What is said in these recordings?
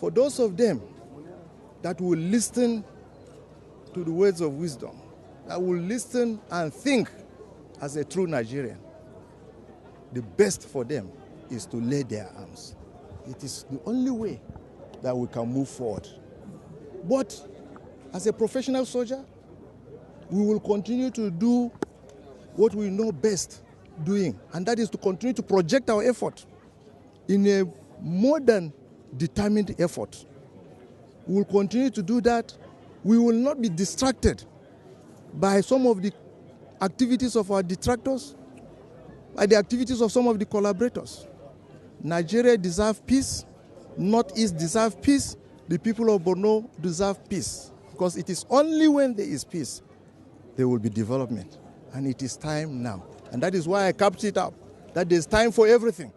For those of them that will listen to the words of wisdom, that will listen and think as a true Nigerian, the best for them is to lay their arms. It is the only way that we can move forward. But as a professional soldier, we will continue to do what we know best doing, and that is to continue to project our effort in a modern, determined effort. We will continue to do that. We will not be distracted by some of the activities of our detractors, by the activities of some of the collaborators. Nigeria deserves peace. Northeast deserves peace. The people of Borno deserve peace, because it is only when there is peace there will be development, and it is time now. And that is why I capped it up, that there is time for everything.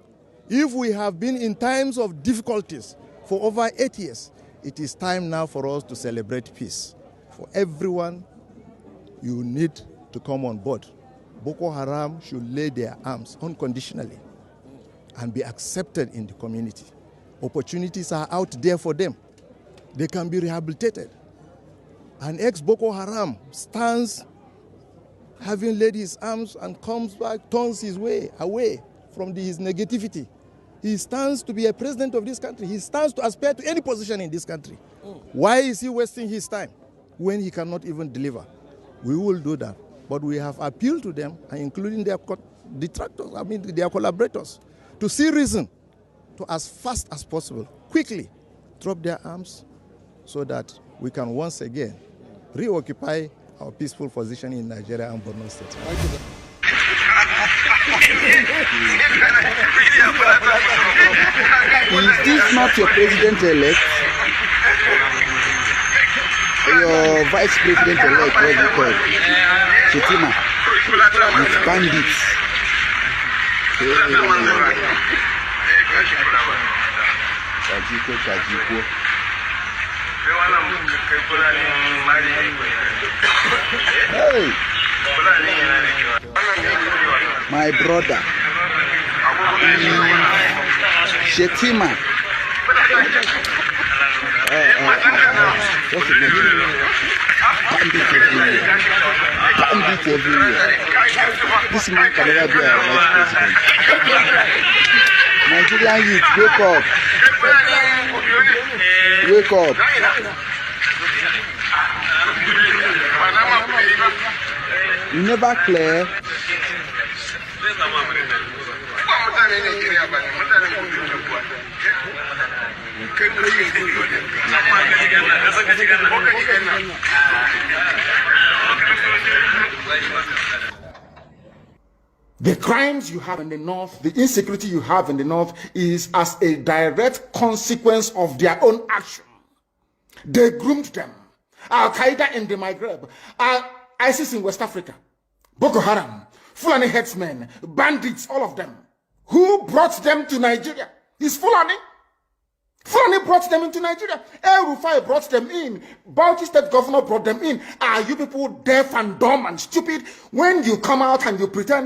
If we have been in times of difficulties for over 8 years, it is time now for us to celebrate peace. For everyone, you need to come on board. Boko Haram should lay their arms unconditionally and be accepted in the community. Opportunities are out there for them. They can be rehabilitated. An ex-Boko Haram stands having laid his arms and comes back, turns his way away from his negativity. He stands to be a president of this country. He stands to aspire to any position in this country. Why is he wasting his time when he cannot even deliver? We will do that. But we have appealed to them, including their detractors, their collaborators, to see reason to, as fast as possible, quickly drop their arms so that we can once again reoccupy our peaceful position in Nigeria and Borno State. Is this not your president-elect? Your vice president-elect, what you call Shetima, with bandits? Hey, my brother, Shetima. What's the name? Bandit everywhere. This man can never be our vice president. Nigerian youth, wake up. Wake up. You never clear. The crimes you have in the north, the insecurity you have in the north is as a direct consequence of their own action. They groomed them. Al-Qaeda in the Maghreb, ISIS in West Africa, Boko Haram, Fulani headsmen, bandits, all of them. Who brought them to Nigeria? It's Fulani. Fulani brought them into Nigeria. El Rufai brought them in. Bauchi State Governor brought them in. Are you people deaf and dumb and stupid when you come out and you pretend